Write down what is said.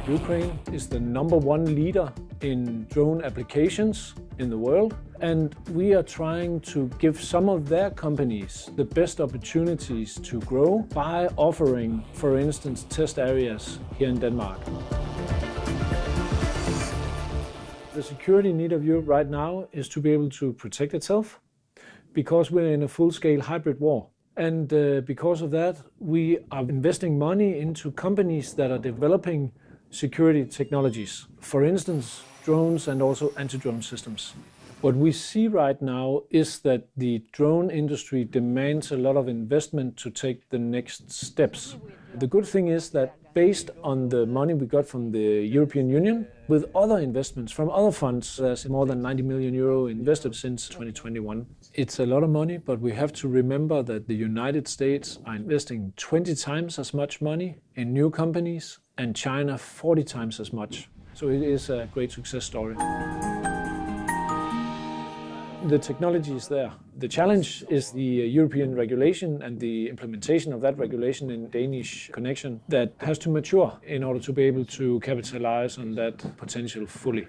Ukraine is the #1 leader in drone applications in the world, and we are trying to give some of their companies the best opportunities to grow by offering, for instance, test areas here in Denmark. The security need of Europe right now is to be able to protect itself, because we're in a full-scale hybrid war. And because of that, we are investing money into companies that are developing security technologies. For instance, drones and also anti-drone systems. What we see right now is that the drone industry demands a lot of investment to take the next steps. The good thing is that based on the money we got from the European Union, with other investments from other funds, there's more than 90 million euro invested since 2021. It's a lot of money, but we have to remember that the United States are investing 20 times as much money in new companies, and China 40 times as much. So it is a great success story. The technology is there. The challenge is the European regulation and the implementation of that regulation in Danish connection that has to mature in order to be able to capitalize on that potential fully.